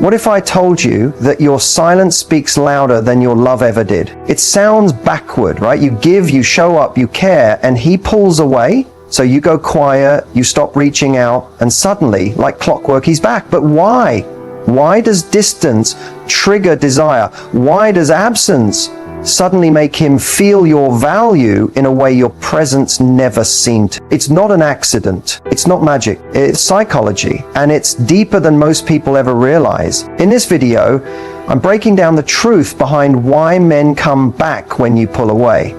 What if I told you that your silence speaks louder than your love ever did? It sounds backward, right? You give, you show up, you care, and he pulls away. So you go quiet, you stop reaching out, and suddenly, like clockwork, he's back. But why? Why does distance trigger desire? Why does absence suddenly make him feel your value in a way your presence never seemed to? It's not an accident. It's not magic. It's psychology, and it's deeper than most people ever realize. In this video, I'm breaking down the truth behind why men come back when you pull away.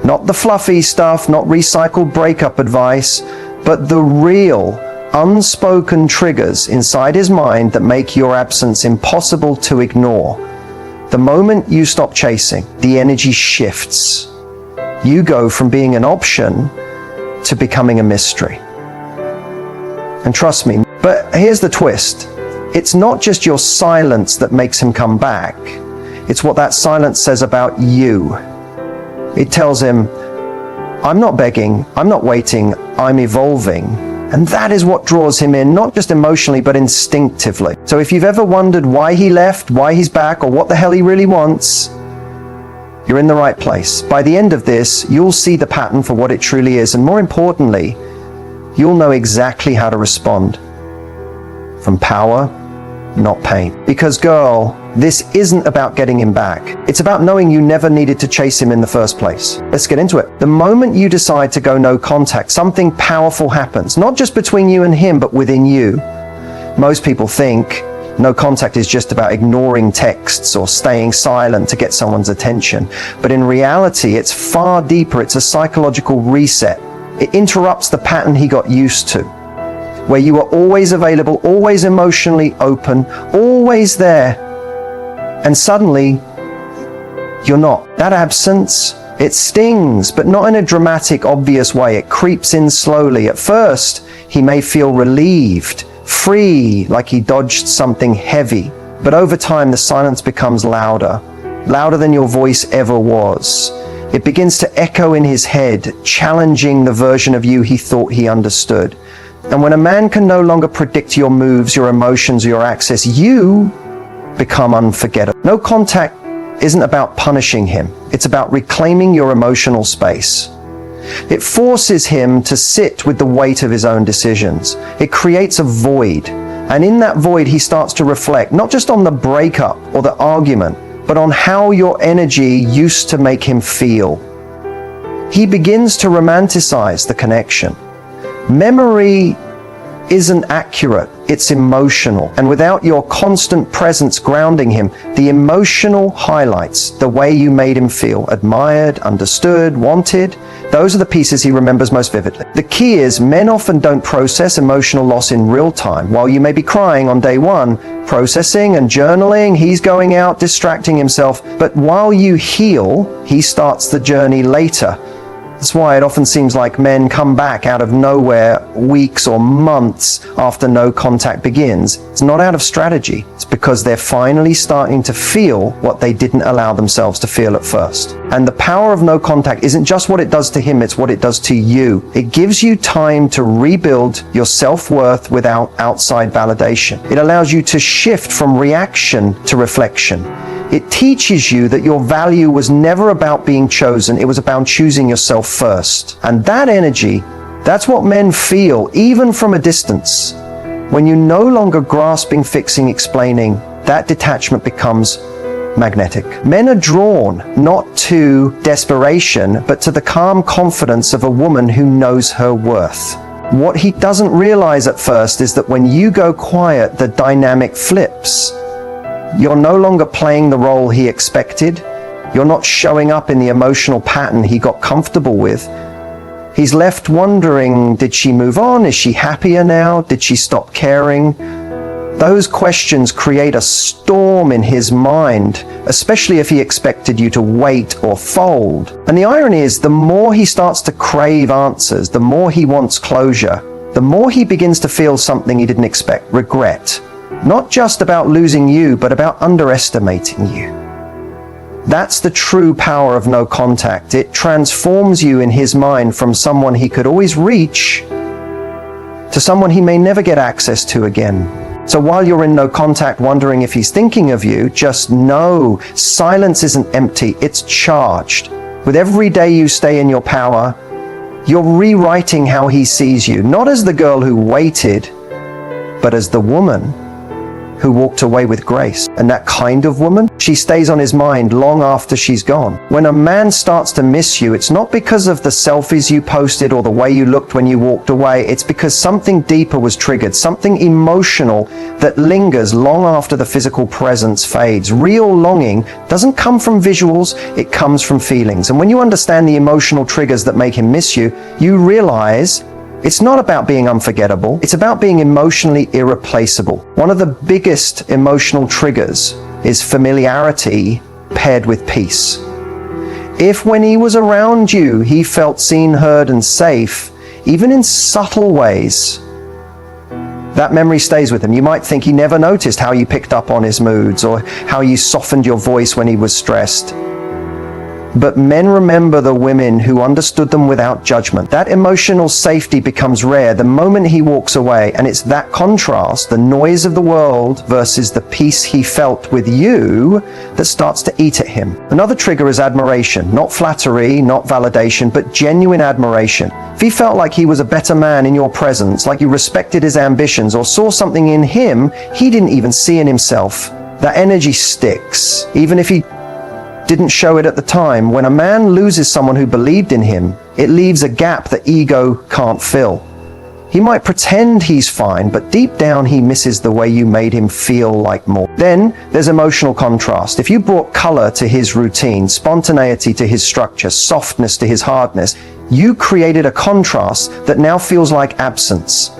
Not the fluffy stuff, not recycled breakup advice, but the real, unspoken triggers inside his mind that make your absence impossible to ignore. The moment you stop chasing, the energy shifts. You go from being an option to becoming a mystery. And trust me, but here's the twist. It's not just your silence that makes him come back. It's what that silence says about you. It tells him, I'm not begging, I'm not waiting, I'm evolving. And that is what draws him in, not just emotionally, but instinctively. So if you've ever wondered why he left, why he's back, or what the hell he really wants, you're in the right place. By the end of this, you'll see the pattern for what it truly is. And more importantly, you'll know exactly how to respond. From power, not pain. Because girl, this isn't about getting him back. It's about knowing you never needed to chase him in the first place. Let's get into it. The moment you decide to go no contact, something powerful happens. Not just between you and him, but within you. Most people think no contact is just about ignoring texts or staying silent to get someone's attention. But in reality, it's far deeper. It's a psychological reset. It interrupts the pattern he got used to, where you are always available, always emotionally open, always there. And suddenly, you're not. That absence, it stings, but not in a dramatic, obvious way. It creeps in slowly. At first, he may feel relieved, free, like he dodged something heavy. But over time, the silence becomes louder, louder than your voice ever was. It begins to echo in his head, challenging the version of you he thought he understood. And when a man can no longer predict your moves, your emotions, or your access, you become unforgettable. No contact isn't about punishing him. It's about reclaiming your emotional space. It forces him to sit with the weight of his own decisions. It creates a void. And in that void, he starts to reflect, not just on the breakup or the argument, but on how your energy used to make him feel. He begins to romanticize the connection. Memory isn't accurate, it's emotional. And without your constant presence grounding him, the emotional highlights, the way you made him feel, admired, understood, wanted, those are the pieces he remembers most vividly. The key is, men often don't process emotional loss in real time. While you may be crying on day one, processing and journaling, he's going out, distracting himself. But while you heal, he starts the journey later. That's why it often seems like men come back out of nowhere weeks or months after no contact begins. It's not out of strategy. It's because they're finally starting to feel what they didn't allow themselves to feel at first. And the power of no contact isn't just what it does to him, it's what it does to you. It gives you time to rebuild your self-worth without outside validation. It allows you to shift from reaction to reflection. It teaches you that your value was never about being chosen, it was about choosing yourself first. And that energy, that's what men feel, even from a distance. When you're no longer grasping, fixing, explaining, that detachment becomes magnetic. Men are drawn not to desperation, but to the calm confidence of a woman who knows her worth. What he doesn't realize at first is that when you go quiet, the dynamic flips. You're no longer playing the role he expected. You're not showing up in the emotional pattern he got comfortable with. He's left wondering, did she move on? Is she happier now? Did she stop caring? Those questions create a storm in his mind, especially if he expected you to wait or fold. And the irony is, the more he starts to crave answers, the more he wants closure, the more he begins to feel something he didn't expect, regret. Not just about losing you, but about underestimating you. That's the true power of no contact. It transforms you in his mind from someone he could always reach to someone he may never get access to again. So while you're in no contact wondering if he's thinking of you, just know silence isn't empty, it's charged. With every day you stay in your power, you're rewriting how he sees you, not as the girl who waited, but as the woman who walked away with grace. And that kind of woman, she stays on his mind long after she's gone. When a man starts to miss you, it's not because of the selfies you posted or the way you looked when you walked away. It's because something deeper was triggered, something emotional that lingers long after the physical presence fades. Real longing doesn't come from visuals, it comes from feelings. And when you understand the emotional triggers that make him miss you, you realize it's not about being unforgettable, it's about being emotionally irreplaceable. One of the biggest emotional triggers is familiarity paired with peace. If when he was around you, he felt seen, heard, and safe, even in subtle ways, that memory stays with him. You might think he never noticed how you picked up on his moods or how you softened your voice when he was stressed. But men remember the women who understood them without judgment. That emotional safety becomes rare the moment he walks away, and it's that contrast, the noise of the world versus the peace he felt with you, that starts to eat at him. Another trigger is admiration. Not flattery, not validation, but genuine admiration. If he felt like he was a better man in your presence, like you respected his ambitions or saw something in him he didn't even see in himself, that energy sticks, even if he didn't show it at the time. When a man loses someone who believed in him, it leaves a gap that ego can't fill. He might pretend he's fine, but deep down he misses the way you made him feel like more. Then there's emotional contrast. If you brought color to his routine, spontaneity to his structure, softness to his hardness, you created a contrast that now feels like absence.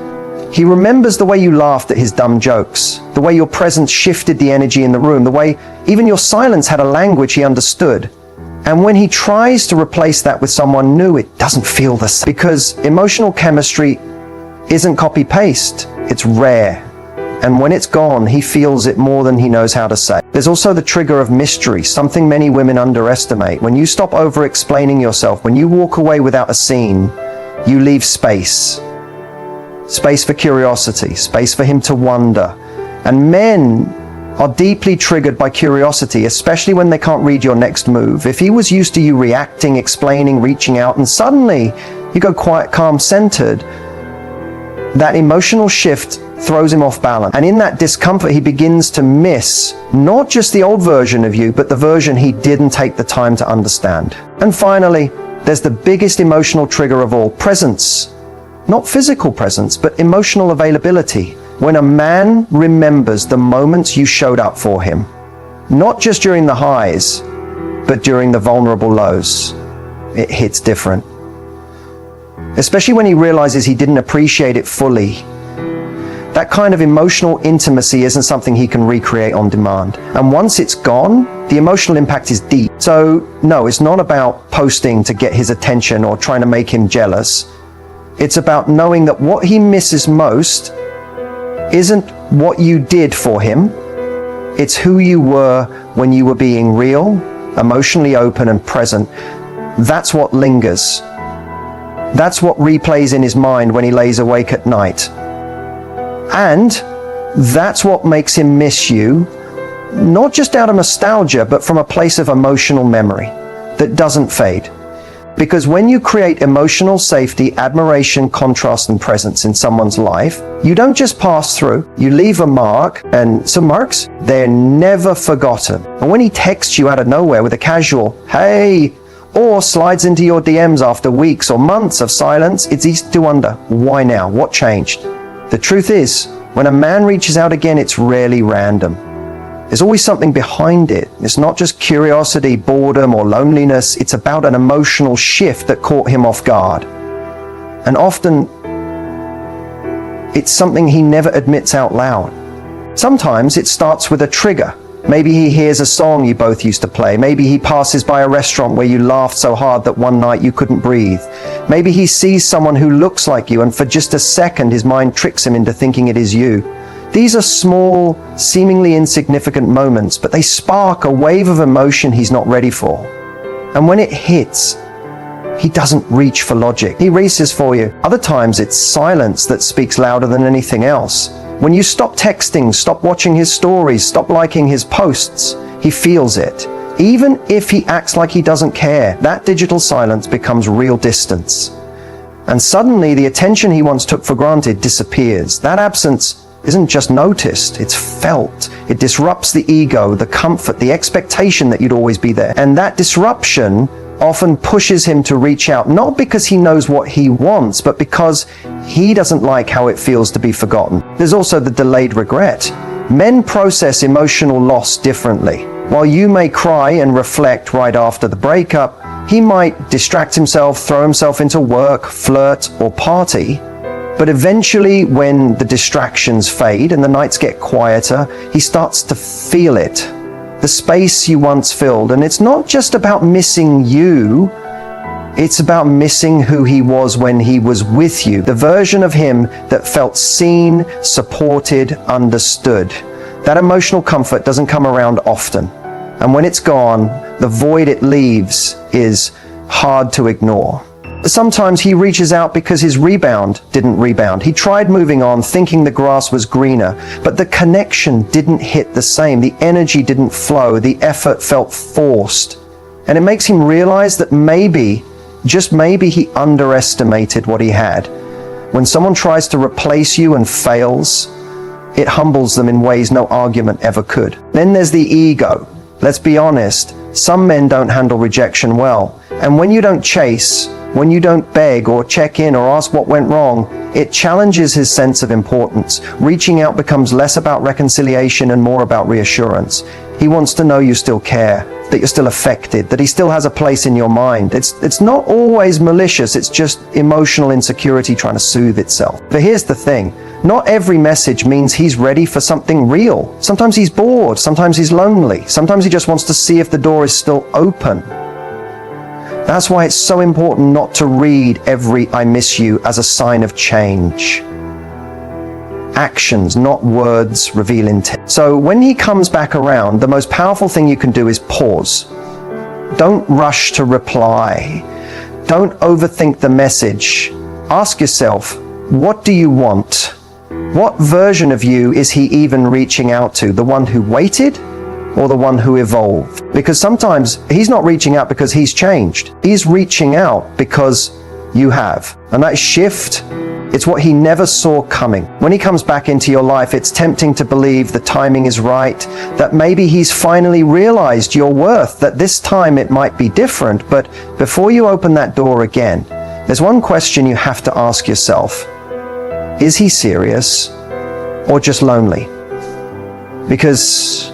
He remembers the way you laughed at his dumb jokes, the way your presence shifted the energy in the room, the way even your silence had a language he understood. And when he tries to replace that with someone new, it doesn't feel the same. Because emotional chemistry isn't copy-paste, it's rare. And when it's gone, he feels it more than he knows how to say. There's also the trigger of mystery, something many women underestimate. When you stop over-explaining yourself, when you walk away without a scene, you leave space. Space for curiosity, space for him to wonder. And men are deeply triggered by curiosity, especially when they can't read your next move. If he was used to you reacting, explaining, reaching out, and suddenly you go quiet, calm, centered, that emotional shift throws him off balance. And in that discomfort, he begins to miss not just the old version of you, but the version he didn't take the time to understand. And finally, there's the biggest emotional trigger of all, presence. Not physical presence, but emotional availability. When a man remembers the moments you showed up for him, not just during the highs, but during the vulnerable lows, it hits different. Especially when he realizes he didn't appreciate it fully. That kind of emotional intimacy isn't something he can recreate on demand. And once it's gone, the emotional impact is deep. So no, it's not about posting to get his attention or trying to make him jealous. It's about knowing that what he misses most isn't what you did for him. It's who you were when you were being real, emotionally open and present. That's what lingers. That's what replays in his mind when he lays awake at night. And that's what makes him miss you, not just out of nostalgia, but from a place of emotional memory that doesn't fade. Because when you create emotional safety, admiration, contrast, and presence in someone's life, you don't just pass through, you leave a mark, and some marks, they're never forgotten. And when he texts you out of nowhere with a casual, hey, or slides into your DMs after weeks or months of silence, it's easy to wonder, why now? What changed? The truth is, when a man reaches out again, it's rarely random. There's always something behind it. It's not just curiosity, boredom, or loneliness. It's about an emotional shift that caught him off guard. And often, it's something he never admits out loud. Sometimes it starts with a trigger. Maybe he hears a song you both used to play. Maybe he passes by a restaurant where you laughed so hard that one night you couldn't breathe. Maybe he sees someone who looks like you, and for just a second his mind tricks him into thinking it is you. These are small, seemingly insignificant moments, but they spark a wave of emotion he's not ready for. And when it hits, he doesn't reach for logic. He races for you. Other times it's silence that speaks louder than anything else. When you stop texting, stop watching his stories, stop liking his posts, he feels it. Even if he acts like he doesn't care, that digital silence becomes real distance. And suddenly the attention he once took for granted disappears. That absence isn't just noticed, it's felt. It disrupts the ego, the comfort, the expectation that you'd always be there. And that disruption often pushes him to reach out, not because he knows what he wants, but because he doesn't like how it feels to be forgotten. There's also the delayed regret. Men process emotional loss differently. While you may cry and reflect right after the breakup, he might distract himself, throw himself into work, flirt, or party. But eventually, when the distractions fade and the nights get quieter, he starts to feel it. The space you once filled. And it's not just about missing you, it's about missing who he was when he was with you. The version of him that felt seen, supported, understood. That emotional comfort doesn't come around often. And when it's gone, the void it leaves is hard to ignore. Sometimes he reaches out because his rebound didn't rebound. He tried moving on, thinking the grass was greener, but the connection didn't hit the same. The energy didn't flow. The effort felt forced. And it makes him realize that maybe, just maybe, he underestimated what he had. When someone tries to replace you and fails, it humbles them in ways no argument ever could. Then there's the ego. Let's be honest, some men don't handle rejection well. And when you don't chase, when you don't beg or check in or ask what went wrong, it challenges his sense of importance. Reaching out becomes less about reconciliation and more about reassurance. He wants to know you still care, that you're still affected, that he still has a place in your mind. It's not always malicious, it's just emotional insecurity trying to soothe itself. But here's the thing, not every message means he's ready for something real. Sometimes he's bored, sometimes he's lonely, sometimes he just wants to see if the door is still open. That's why it's so important not to read every "I miss you" as a sign of change. Actions, not words, reveal intent. So when he comes back around, the most powerful thing you can do is pause. Don't rush to reply. Don't overthink the message. Ask yourself, what do you want? What version of you is he even reaching out to? The one who waited or the one who evolved? Because sometimes he's not reaching out because he's changed. He's reaching out because you have. And that shift, it's what he never saw coming. When he comes back into your life, it's tempting to believe the timing is right, that maybe he's finally realized your worth, that this time it might be different. But before you open that door again, there's one question you have to ask yourself. Is he serious or just lonely? Because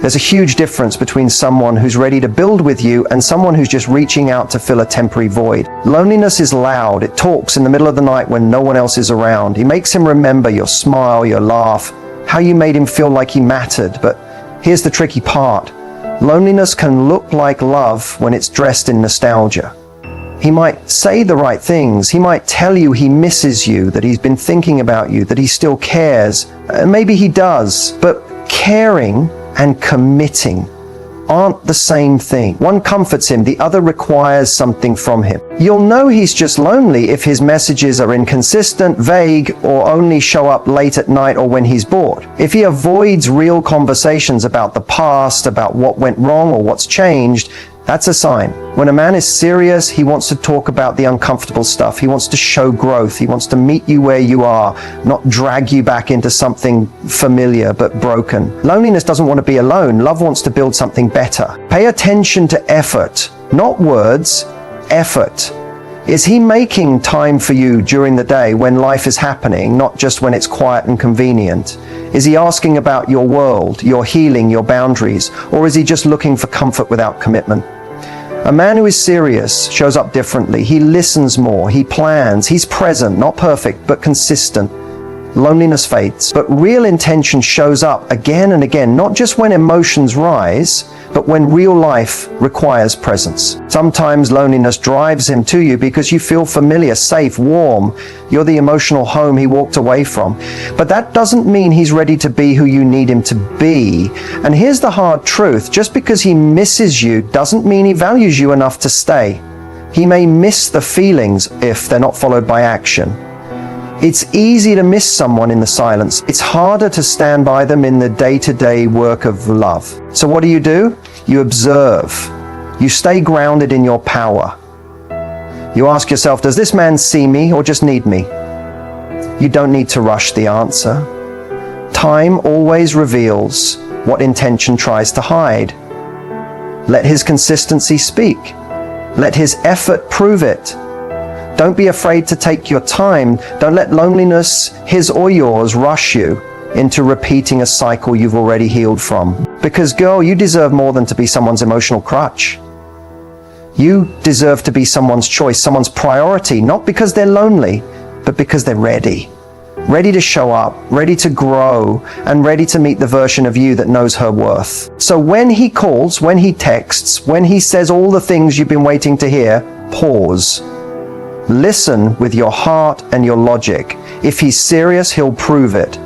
there's a huge difference between someone who's ready to build with you and someone who's just reaching out to fill a temporary void. Loneliness is loud. It talks in the middle of the night when no one else is around. It makes him remember your smile, your laugh, how you made him feel like he mattered. But here's the tricky part. Loneliness can look like love when it's dressed in nostalgia. He might say the right things. He might tell you he misses you, that he's been thinking about you, that he still cares. And maybe he does. But caring and committing aren't the same thing. One comforts him, the other requires something from him. You'll know he's just lonely if his messages are inconsistent, vague, or only show up late at night or when he's bored. If he avoids real conversations about the past, about what went wrong or what's changed, that's a sign. When a man is serious, he wants to talk about the uncomfortable stuff. He wants to show growth. He wants to meet you where you are, not drag you back into something familiar but broken. Loneliness doesn't want to be alone. Love wants to build something better. Pay attention to effort, not words, effort. Is he making time for you during the day when life is happening, not just when it's quiet and convenient? Is he asking about your world, your healing, your boundaries, or is he just looking for comfort without commitment? A man who is serious shows up differently. He listens more, he plans, he's present, not perfect, but consistent. Loneliness fades, but real intention shows up again and again, not just when emotions rise, but when real life requires presence. Sometimes loneliness drives him to you because you feel familiar, safe, warm. You're the emotional home he walked away from. But that doesn't mean he's ready to be who you need him to be. And here's the hard truth. Just because he misses you doesn't mean he values you enough to stay. He may miss the feelings if they're not followed by action. It's easy to miss someone in the silence. It's harder to stand by them in the day-to-day work of love. So what do? You observe. You stay grounded in your power. You ask yourself, does this man see me or just need me? You don't need to rush the answer. Time always reveals what intention tries to hide. Let his consistency speak. Let his effort prove it. Don't be afraid to take your time. Don't let loneliness, his or yours, rush you into repeating a cycle you've already healed from. Because girl, you deserve more than to be someone's emotional crutch. You deserve to be someone's choice, someone's priority, not because they're lonely, but because they're ready. Ready to show up, ready to grow, and ready to meet the version of you that knows her worth. So when he calls, when he texts, when he says all the things you've been waiting to hear, pause. Listen with your heart and your logic. If he's serious, he'll prove it.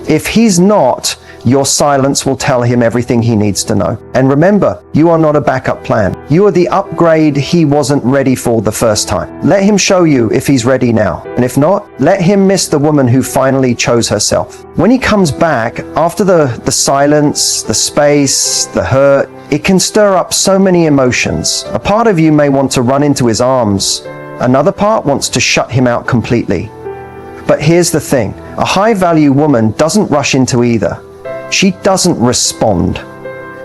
If he's not, your silence will tell him everything he needs to know. And remember, you are not a backup plan. You are the upgrade he wasn't ready for the first time. Let him show you if he's ready now. And if not, let him miss the woman who finally chose herself. When he comes back, after the silence, the space, the hurt, it can stir up so many emotions. A part of you may want to run into his arms. Another part wants to shut him out completely. But here's the thing, a high-value woman doesn't rush into either. She doesn't respond.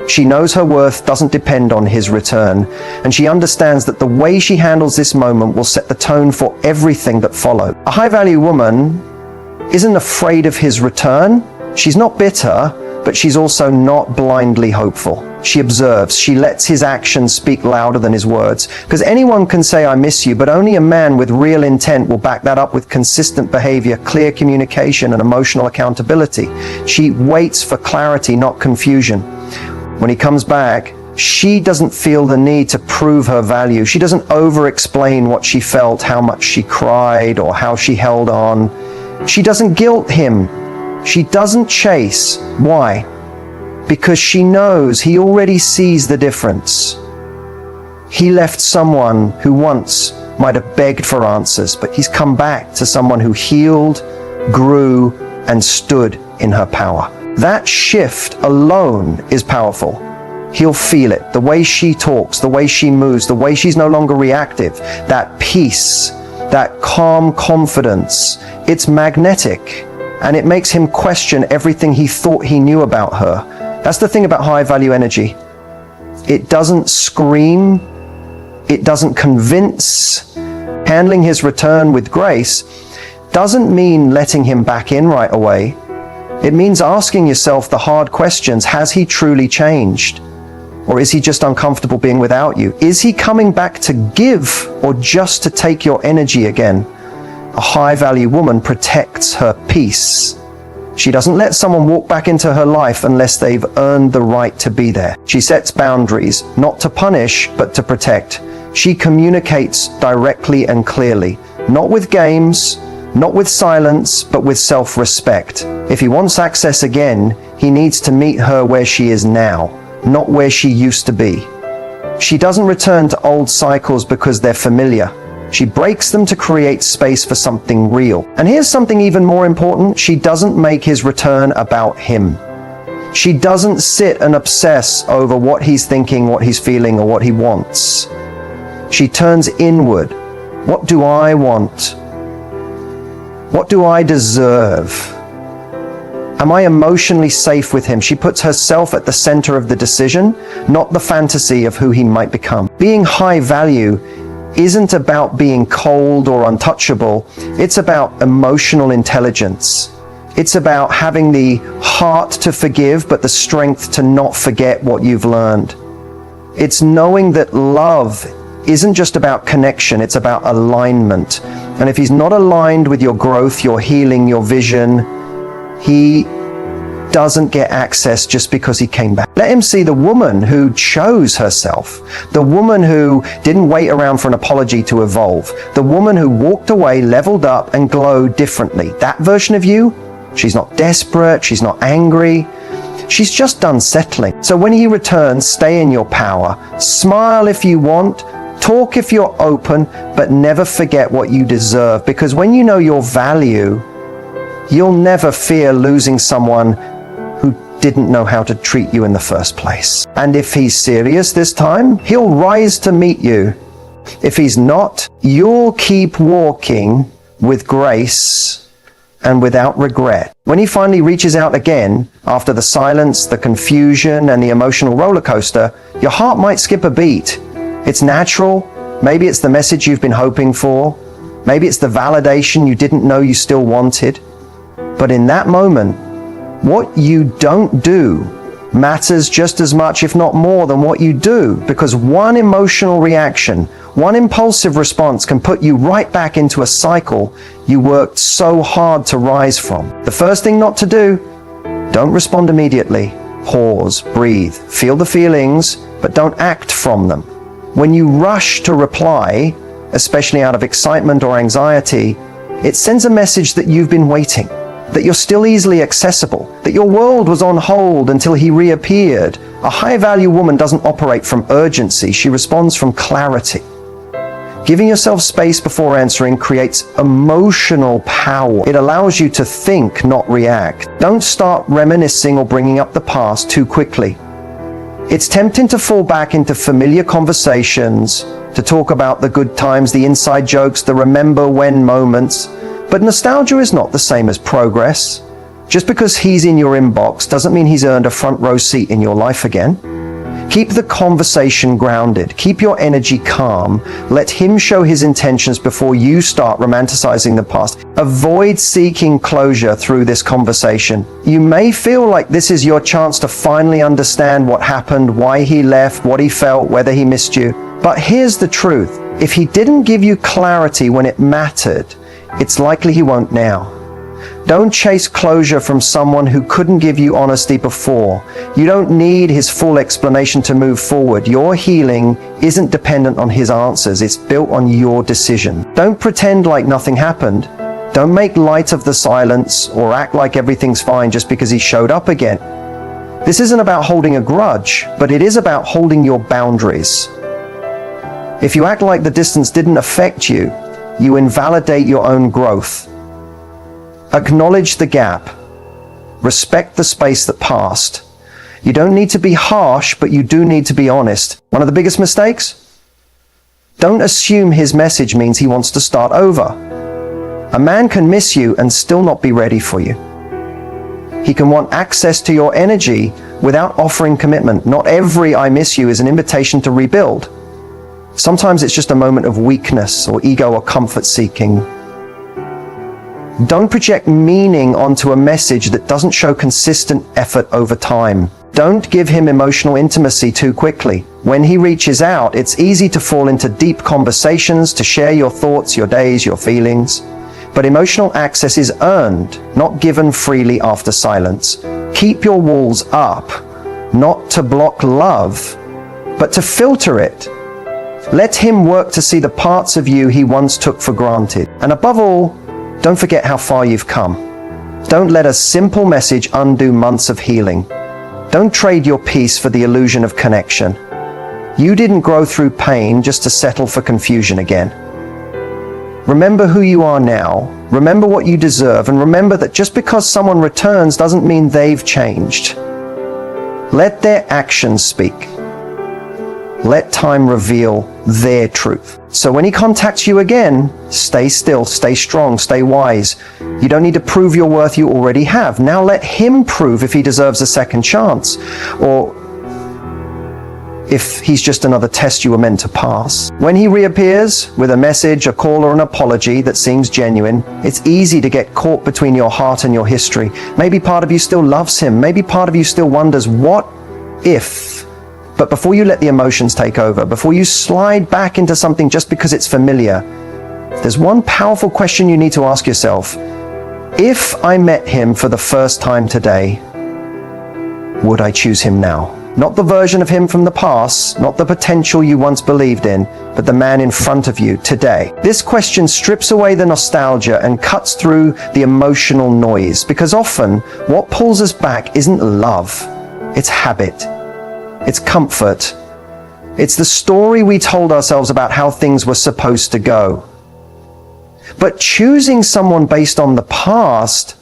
She knows her worth doesn't depend on his return, and she understands that the way she handles this moment will set the tone for everything that follows. A high-value woman isn't afraid of his return. She's not bitter, but she's also not blindly hopeful. She observes. She lets his actions speak louder than his words. Because anyone can say, I miss you, but only a man with real intent will back that up with consistent behavior, clear communication, and emotional accountability. She waits for clarity, not confusion. When he comes back, she doesn't feel the need to prove her value. She doesn't over-explain what she felt, how much she cried, or how she held on. She doesn't guilt him. She doesn't chase. Why? Because she knows he already sees the difference. He left someone who once might have begged for answers, but he's come back to someone who healed, grew, and stood in her power. That shift alone is powerful. He'll feel it. The way she talks, the way she moves, the way she's no longer reactive, that peace, that calm confidence, it's magnetic. And it makes him question everything he thought he knew about her. That's the thing about high-value energy. It doesn't scream. It doesn't convince. Handling his return with grace doesn't mean letting him back in right away. It means asking yourself the hard questions. Has he truly changed? Or is he just uncomfortable being without you? Is he coming back to give or just to take your energy again? A high-value woman protects her peace. She doesn't let someone walk back into her life unless they've earned the right to be there. She sets boundaries, not to punish, but to protect. She communicates directly and clearly, not with games, not with silence, but with self-respect. If he wants access again, he needs to meet her where she is now, not where she used to be. She doesn't return to old cycles because they're familiar. She breaks them to create space for something real. And here's something even more important. She doesn't make his return about him. She doesn't sit and obsess over what he's thinking, what he's feeling, or what he wants. She turns inward. What do I want? What do I deserve? Am I emotionally safe with him? She puts herself at the center of the decision, not the fantasy of who he might become. Being high value isn't about being cold or untouchable. It's about emotional intelligence. It's about having the heart to forgive, but the strength to not forget what you've learned. It's knowing that love isn't just about connection, it's about alignment. And if he's not aligned with your growth, your healing, your vision, he doesn't get access just because he came back. Let him see the woman who chose herself, the woman who didn't wait around for an apology to evolve, the woman who walked away, leveled up, and glowed differently. That version of you, she's not desperate, she's not angry, she's just done settling. So when he returns, stay in your power. Smile if you want, Talk if you're open, but never forget what you deserve, because when you know your value, you'll never fear losing someone who didn't know how to treat you in the first place. And if he's serious this time, he'll rise to meet you. If he's not, you'll keep walking with grace and without regret. When he finally reaches out again, after the silence, the confusion, and the emotional roller coaster, your heart might skip a beat. It's natural. Maybe it's the message you've been hoping for. Maybe it's the validation you didn't know you still wanted. But in that moment, what you don't do matters just as much, if not more, than what you do, because one emotional reaction, one impulsive response can put you right back into a cycle you worked so hard to rise from. The first thing not to do, don't respond immediately. Pause, breathe, feel the feelings, but don't act from them. When you rush to reply, especially out of excitement or anxiety, it sends a message that you've been waiting, that you're still easily accessible, that your world was on hold until he reappeared. A high-value woman doesn't operate from urgency, she responds from clarity. Giving yourself space before answering creates emotional power. It allows you to think, not react. Don't start reminiscing or bringing up the past too quickly. It's tempting to fall back into familiar conversations, to talk about the good times, the inside jokes, the remember when moments. But nostalgia is not the same as progress. Just because he's in your inbox doesn't mean he's earned a front row seat in your life again. Keep the conversation grounded. Keep your energy calm. Let him show his intentions before you start romanticizing the past. Avoid seeking closure through this conversation. You may feel like this is your chance to finally understand what happened, why he left, what he felt, whether he missed you. But here's the truth. If he didn't give you clarity when it mattered, it's likely he won't now. Don't chase closure from someone who couldn't give you honesty before. You don't need his full explanation to move forward. Your healing isn't dependent on his answers. It's built on your decision. Don't pretend like nothing happened. Don't make light of the silence or act like everything's fine just because he showed up again. This isn't about holding a grudge, but it is about holding your boundaries. If you act like the distance didn't affect you, you invalidate your own growth. Acknowledge the gap. Respect the space that passed. You don't need to be harsh, but you do need to be honest. One of the biggest mistakes? Don't assume his message means he wants to start over. A man can miss you and still not be ready for you. He can want access to your energy without offering commitment. Not every I miss you is an invitation to rebuild. Sometimes it's just a moment of weakness or ego or comfort seeking. Don't project meaning onto a message that doesn't show consistent effort over time. Don't give him emotional intimacy too quickly. When he reaches out, it's easy to fall into deep conversations, to share your thoughts, your days, your feelings. But emotional access is earned, not given freely after silence. Keep your walls up, not to block love, but to filter it. Let him work to see the parts of you he once took for granted. And above all, don't forget how far you've come. Don't let a simple message undo months of healing. Don't trade your peace for the illusion of connection. You didn't grow through pain just to settle for confusion again. Remember who you are now, remember what you deserve, and remember that just because someone returns doesn't mean they've changed. Let their actions speak. Let time reveal their truth. So when he contacts you again, stay still, stay strong, stay wise. You don't need to prove your worth, you already have. Now let him prove if he deserves a second chance, or if he's just another test you were meant to pass. When he reappears with a message, a call, or an apology that seems genuine, it's easy to get caught between your heart and your history. Maybe part of you still loves him. Maybe part of you still wonders, what if? But before you let the emotions take over, before you slide back into something just because it's familiar, there's one powerful question you need to ask yourself. If I met him for the first time today, would I choose him now? Not the version of him from the past, not the potential you once believed in, but the man in front of you today. This question strips away the nostalgia and cuts through the emotional noise, because often what pulls us back isn't love, it's habit. It's comfort. It's the story we told ourselves about how things were supposed to go. But choosing someone based on the past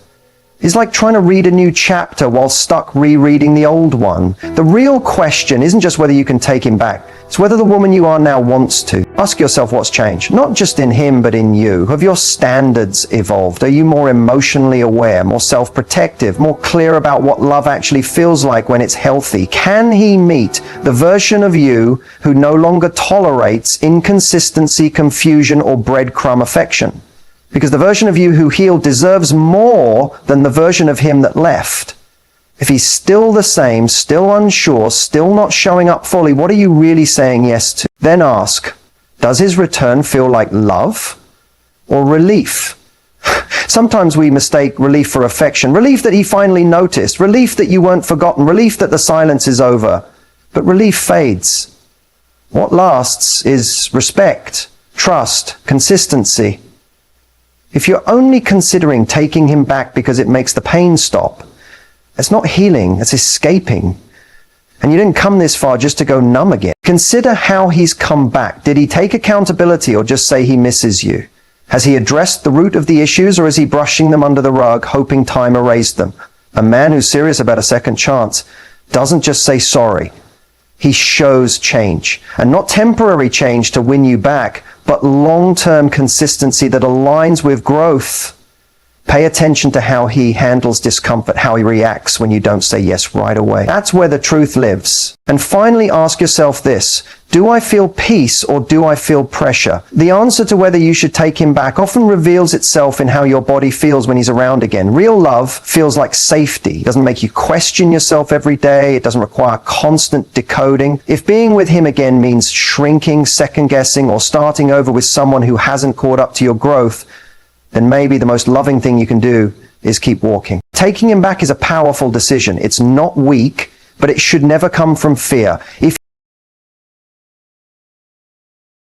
is like trying to read a new chapter while stuck rereading the old one. The real question isn't just whether you can take him back. It's whether the woman you are now wants to. Ask yourself what's changed. Not just in him, but in you. Have your standards evolved? Are you more emotionally aware, more self-protective, more clear about what love actually feels like when it's healthy? Can he meet the version of you who no longer tolerates inconsistency, confusion, or breadcrumb affection? Because the version of you who healed deserves more than the version of him that left. If he's still the same, still unsure, still not showing up fully, what are you really saying yes to? Then ask, does his return feel like love or relief? Sometimes we mistake relief for affection. Relief that he finally noticed. Relief that you weren't forgotten. Relief that the silence is over. But relief fades. What lasts is respect, trust, consistency. If you're only considering taking him back because it makes the pain stop, it's not healing, it's escaping. And you didn't come this far just to go numb again. Consider how he's come back. Did he take accountability or just say he misses you? Has he addressed the root of the issues, or is he brushing them under the rug, hoping time erased them? A man who's serious about a second chance doesn't just say sorry. He shows change, and not temporary change to win you back, but long-term consistency that aligns with growth. Pay attention to how he handles discomfort, how he reacts when you don't say yes right away. That's where the truth lives. And finally, ask yourself this: do I feel peace or do I feel pressure? The answer to whether you should take him back often reveals itself in how your body feels when he's around again. Real love feels like safety. It doesn't make you question yourself every day. It doesn't require constant decoding. If being with him again means shrinking, second-guessing, or starting over with someone who hasn't caught up to your growth, then maybe the most loving thing you can do is keep walking. Taking him back is a powerful decision. It's not weak, but it should never come from fear. If